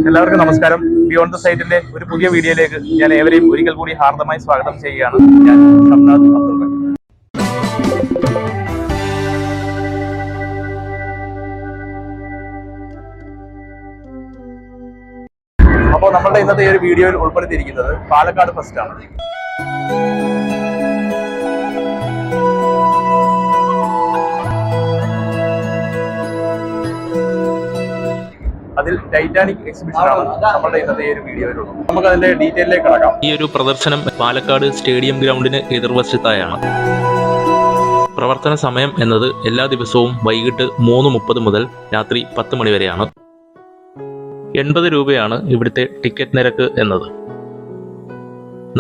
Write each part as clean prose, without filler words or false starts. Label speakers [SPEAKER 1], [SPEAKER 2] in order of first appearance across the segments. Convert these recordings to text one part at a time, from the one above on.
[SPEAKER 1] എല്ലാവർക്കും നമസ്കാരം. Beyond the സൈറ്റിന്റെ ഒരു പുതിയ വീഡിയോയിലേക്ക് ഞാൻ ഏവരെയും ഒരിക്കൽ കൂടി ഹാർദമായി സ്വാഗതം ചെയ്യുകയാണ്. ഞാൻ ഷംനാദ് അബ്ദുൾ. അപ്പോൾ നമ്മളുടെ ഇന്നത്തെ ഈ ഒരു വീഡിയോയിൽ ഉൾപ്പെടുത്തിയിരിക്കുന്നത് പാലക്കാട് ഫെസ്റ്റ് ആണ്. അതിൽ ടൈറ്റാനിക് എക്സിബിഷൻ ആണ് നമ്മുടെ ഇന്നത്തെ ഈ ഒരു വീഡിയോയിലുള്ളത്. നമുക്ക് അതിന്റെ ഡീറ്റെയിലേക്ക് കടക്കാം.
[SPEAKER 2] ഈ ഒരു പ്രദർശനം പാലക്കാട് സ്റ്റേഡിയം ഗ്രൗണ്ടിന് എതിർവശത്തായാണ്. പ്രവർത്തന സമയം എന്നത് എല്ലാ ദിവസവും വൈകിട്ട് 3:30 മുതൽ രാത്രി 10 മണി വരെയാണ്. 80 രൂപയാണ് ഇവിടുത്തെ ടിക്കറ്റ് നിരക്ക് എന്നത്.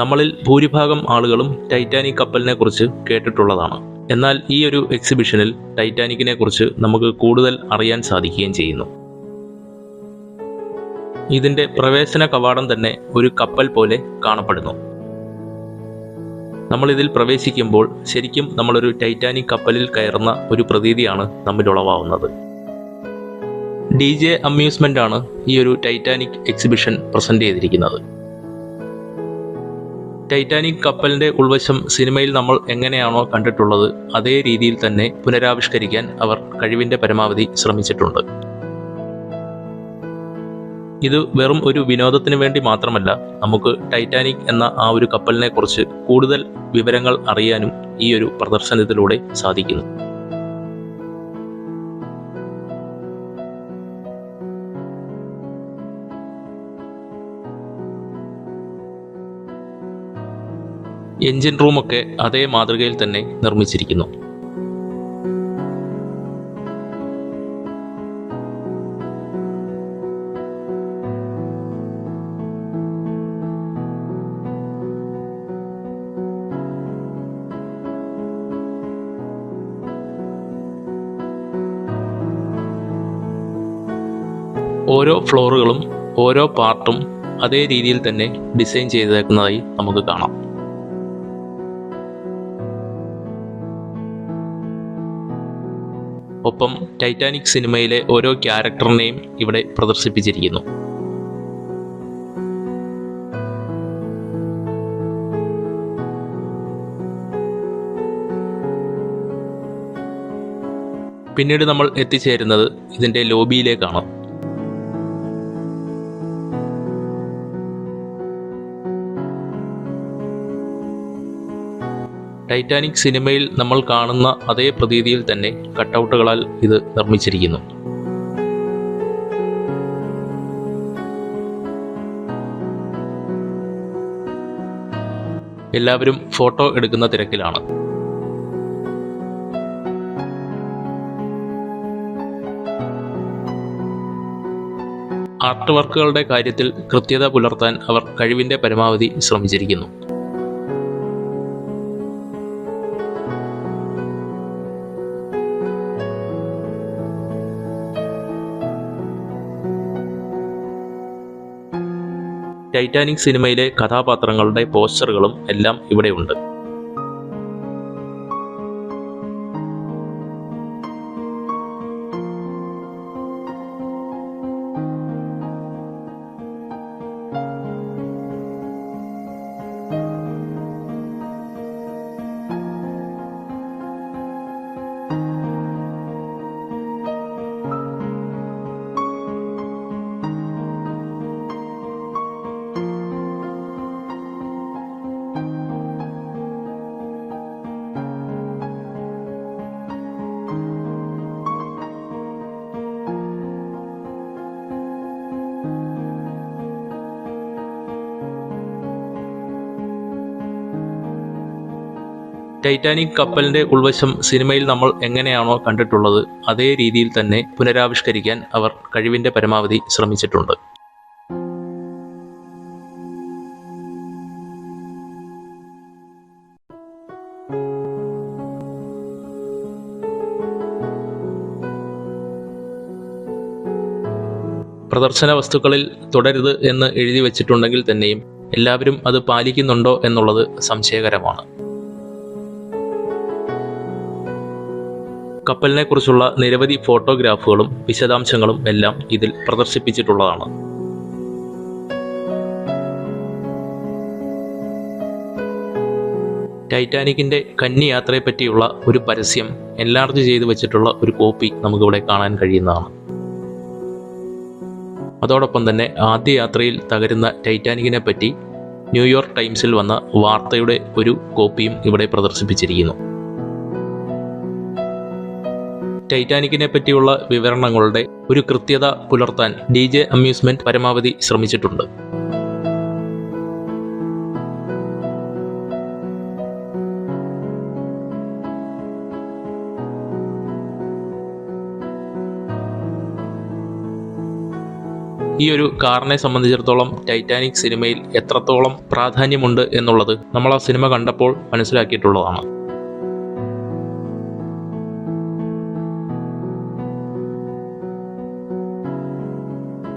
[SPEAKER 2] നമ്മളിൽ ഭൂരിഭാഗം ആളുകളും ടൈറ്റാനിക് കപ്പലിനെ കുറിച്ച് കേട്ടിട്ടുള്ളതാണ്. എന്നാൽ ഈ ഒരു എക്സിബിഷനിൽ ടൈറ്റാനിക്കിനെ കുറിച്ച് നമുക്ക് കൂടുതൽ അറിയാൻ സാധിക്കുകയും ചെയ്യുന്നു. ഇതിന്റെ പ്രവേശന കവാടം തന്നെ ഒരു കപ്പൽ പോലെ കാണപ്പെടുന്നു. നമ്മളിതിൽ പ്രവേശിക്കുമ്പോൾ ശരിക്കും നമ്മളൊരു ടൈറ്റാനിക് കപ്പലിൽ കയറുന്ന ഒരു പ്രതീതിയാണ് നമ്മിലുളവാകുന്നത്. DJ അമ്യൂസ്മെന്റ് ആണ് ഈ ഒരു ടൈറ്റാനിക് എക്സിബിഷൻ പ്രസന്റ് ചെയ്തിരിക്കുന്നത്. ടൈറ്റാനിക് കപ്പലിന്റെ ഉൾവശം സിനിമയിൽ നമ്മൾ എങ്ങനെയാണോ കണ്ടിട്ടുള്ളത് അതേ രീതിയിൽ തന്നെ പുനരാവിഷ്കരിക്കാൻ അവർ കഴിവിന്റെ പരമാവധി ശ്രമിച്ചിട്ടുണ്ട്. ഇത് വെറും ഒരു വിനോദത്തിന് വേണ്ടി മാത്രമല്ല, നമുക്ക് ടൈറ്റാനിക് എന്ന ആ ഒരു കപ്പലിനെ കുറിച്ച് കൂടുതൽ വിവരങ്ങൾ അറിയാനും ഈ ഒരു പ്രദർശനത്തിലൂടെ സാധിക്കുന്നു. എഞ്ചിൻ റൂമൊക്കെ അതേ മാതൃകയിൽ തന്നെ നിർമ്മിച്ചിരിക്കുന്നു. ഓരോ ഫ്ലോറുകളും ഓരോ പാർട്ടും അതേ രീതിയിൽ തന്നെ ഡിസൈൻ ചെയ്തേക്കുന്നതായി നമുക്ക് കാണാം. ഒപ്പം ടൈറ്റാനിക് സിനിമയിലെ ഓരോ ക്യാരക്ടറിനെയും ഇവിടെ പ്രദർശിപ്പിച്ചിരിക്കുന്നു. പിന്നീട് നമ്മൾ എത്തിച്ചേരുന്നത് ഇതിൻ്റെ ലോബിയിലേക്കാണ്. ടൈറ്റാനിക് സിനിമയിൽ നമ്മൾ കാണുന്ന അതേ പ്രതീതിയിൽ തന്നെ കട്ടൗട്ടുകളാൽ ഇത് നിർമ്മിച്ചിരിക്കുന്നു. എല്ലാവരും ഫോട്ടോ എടുക്കുന്ന തിരക്കിലാണ്. ആർട്ട് വർക്കുകളുടെ കാര്യത്തിൽ കൃത്യത പുലർത്താൻ അവർ കഴിവിന്റെ പരമാവധി ശ്രമിച്ചിരിക്കുന്നു. ടൈറ്റാനിക് സിനിമയിലെ കഥാപാത്രങ്ങളുടെ പോസ്റ്ററുകളും എല്ലാം ഇവിടെയുണ്ട്. ടൈറ്റാനിക് കപ്പലിന്റെ ഉൾവശം സിനിമയിൽ നമ്മൾ എങ്ങനെയാണോ കണ്ടിട്ടുള്ളത് അതേ രീതിയിൽ തന്നെ പുനരാവിഷ്കരിക്കാൻ അവർ കഴിവിന്റെ പരമാവധി ശ്രമിച്ചിട്ടുണ്ട്. പ്രദർശന വസ്തുക്കളിൽ തുടരുത് എന്ന് എഴുതി വച്ചിട്ടുണ്ടെങ്കിൽ തന്നെയും എല്ലാവരും അത് പാലിക്കുന്നുണ്ടോ എന്നുള്ളത് സംശയകരമാണ്. കപ്പലിനെക്കുറിച്ചുള്ള നിരവധി ഫോട്ടോഗ്രാഫുകളും വിശദാംശങ്ങളും എല്ലാം ഇതിൽ പ്രദർശിപ്പിച്ചിട്ടുള്ളതാണ്. ടൈറ്റാനിക്കിൻ്റെ കന്നി യാത്രയെപ്പറ്റിയുള്ള ഒരു പരസ്യം എൻലാർജ് ചെയ്ത് വെച്ചിട്ടുള്ള ഒരു കോപ്പി നമുക്കിവിടെ കാണാൻ കഴിയുന്നതാണ്. അതോടൊപ്പം തന്നെ ആദ്യ യാത്രയിൽ തകരുന്ന ടൈറ്റാനിക്കിനെ പറ്റി ന്യൂയോർക്ക് ടൈംസിൽ വന്ന വാർത്തയുടെ ഒരു കോപ്പിയും ഇവിടെ പ്രദർശിപ്പിച്ചിരിക്കുന്നു. ടൈറ്റാനിക്കിനെ പറ്റിയുള്ള വിവരണങ്ങളുടെ ഒരു കൃത്യത പുലർത്താൻ DJ അമ്യൂസ്മെന്റ് പരമാവധി ശ്രമിച്ചിട്ടുണ്ട്. ഈ ഒരു കാറിനെ സംബന്ധിച്ചിടത്തോളം ടൈറ്റാനിക് സിനിമയിൽ എത്രത്തോളം പ്രാധാന്യമുണ്ട് എന്നുള്ളത് നമ്മൾ ആ സിനിമ കണ്ടപ്പോൾ മനസ്സിലാക്കിയിട്ടുള്ളതാണ്.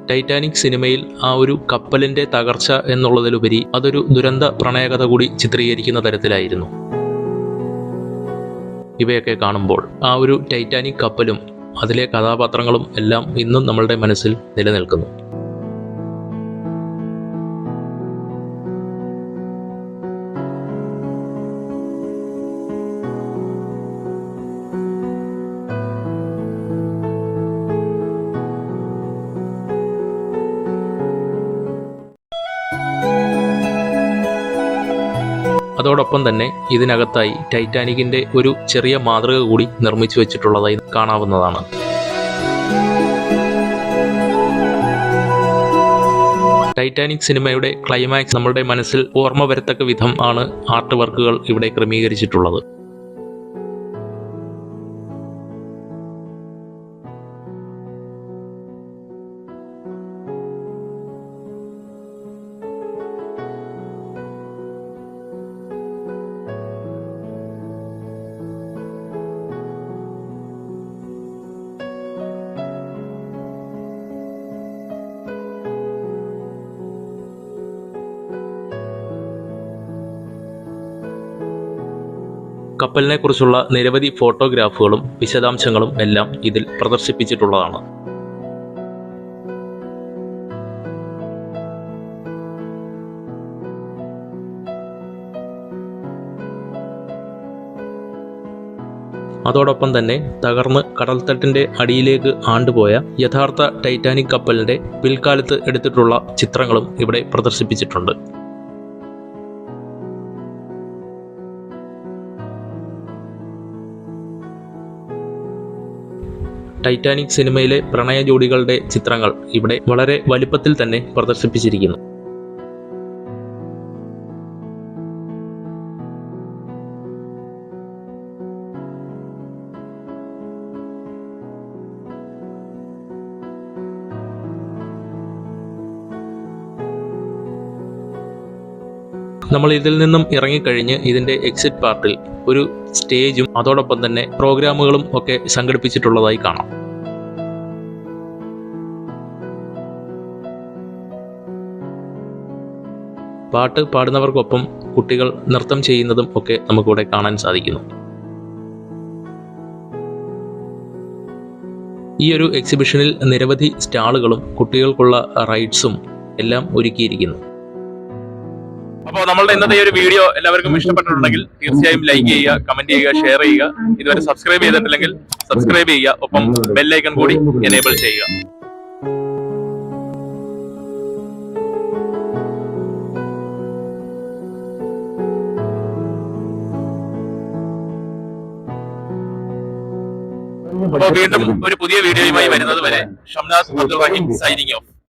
[SPEAKER 2] ടൈറ്റാനിക് സിനിമയിൽ ആ ഒരു കപ്പലിൻ്റെ തകർച്ച എന്നുള്ളതിലുപരി അതൊരു ദുരന്ത പ്രണയകഥ കൂടി ചിത്രീകരിക്കുന്ന തരത്തിലായിരുന്നു. ഇവയൊക്കെ കാണുമ്പോൾ ആ ഒരു ടൈറ്റാനിക് കപ്പലും അതിലെ കഥാപാത്രങ്ങളും എല്ലാം ഇന്നും നമ്മളുടെ മനസ്സിൽ നിലനിൽക്കുന്നു. അതോടൊപ്പം തന്നെ ഇതിനകത്തായി ടൈറ്റാനിക്കിൻ്റെ ഒരു ചെറിയ മാതൃക കൂടി നിർമ്മിച്ചു വെച്ചിട്ടുള്ളതായി കാണാവുന്നതാണ്. ടൈറ്റാനിക് സിനിമയുടെ ക്ലൈമാക്സ് നമ്മുടെ മനസ്സിൽ ഓർമ്മ വരത്തക്ക വിധം ആണ് ആർട്ട് വർക്കുകൾ ഇവിടെ ക്രമീകരിച്ചിട്ടുള്ളത്. കപ്പലിനെ കുറിച്ചുള്ള നിരവധി ഫോട്ടോഗ്രാഫുകളും വിശദാംശങ്ങളും എല്ലാം ഇതിൽ പ്രദർശിപ്പിച്ചിട്ടുള്ളതാണ്. അതോടൊപ്പം തന്നെ തകർന്ന് കടൽത്തട്ടിൻ്റെ അടിയിലേക്ക് ആണ്ടുപോയ യഥാർത്ഥ ടൈറ്റാനിക് കപ്പലിൻ്റെ പിൽക്കാലത്ത് എടുത്തിട്ടുള്ള ചിത്രങ്ങളും ഇവിടെ പ്രദർശിപ്പിച്ചിട്ടുണ്ട്. ടൈറ്റാനിക് സിനിമയിലെ പ്രണയ ജോഡികളുടെ ചിത്രങ്ങൾ ഇവിടെ വളരെ വലിപ്പത്തിൽ തന്നെ പ്രദർശിപ്പിച്ചിരിക്കുന്നു. നമ്മൾ ഇതിൽ നിന്നും ഇറങ്ങിക്കഴിഞ്ഞ് ഇതിൻ്റെ എക്സിറ്റ് പാർട്ടിൽ ഒരു സ്റ്റേജും അതോടൊപ്പം തന്നെ പ്രോഗ്രാമുകളും ഒക്കെ സംഘടിപ്പിച്ചിട്ടുള്ളതായി കാണാം. പാട്ട് പാടുന്നവർക്കൊപ്പം കുട്ടികൾ നൃത്തം ചെയ്യുന്നതും ഒക്കെ നമുക്കിവിടെ കാണാൻ സാധിക്കുന്നു. ഈ ഒരു എക്സിബിഷനിൽ നിരവധി സ്റ്റാളുകളും കുട്ടികൾക്കുള്ള റൈഡ്സും എല്ലാം ഒരുക്കിയിരിക്കുന്നു.
[SPEAKER 1] അപ്പോൾ നമ്മളുടെ ഇന്നത്തെ ഈ ഒരു വീഡിയോ എല്ലാവർക്കും ഇഷ്ടപ്പെട്ടിട്ടുണ്ടെങ്കിൽ തീർച്ചയായും ലൈക്ക് ചെയ്യുക, കമന്റ് ചെയ്യുക, ഷെയർ ചെയ്യുക. ഇതുവരെ സബ്സ്ക്രൈബ് ചെയ്തിട്ടില്ലെങ്കിൽ സബ്സ്ക്രൈബ് ചെയ്യുക, ഒപ്പം ബെല്ലൈക്കൺ കൂടി എനേബിൾ ചെയ്യുക. അപ്പോൾ വീണ്ടും ഒരു പുതിയ വീഡിയോയുമായി വരുന്നത് വരെ ഷംനാസ് അബ്ദുൾ റഹീം സൈനിങ് ഓഫ്.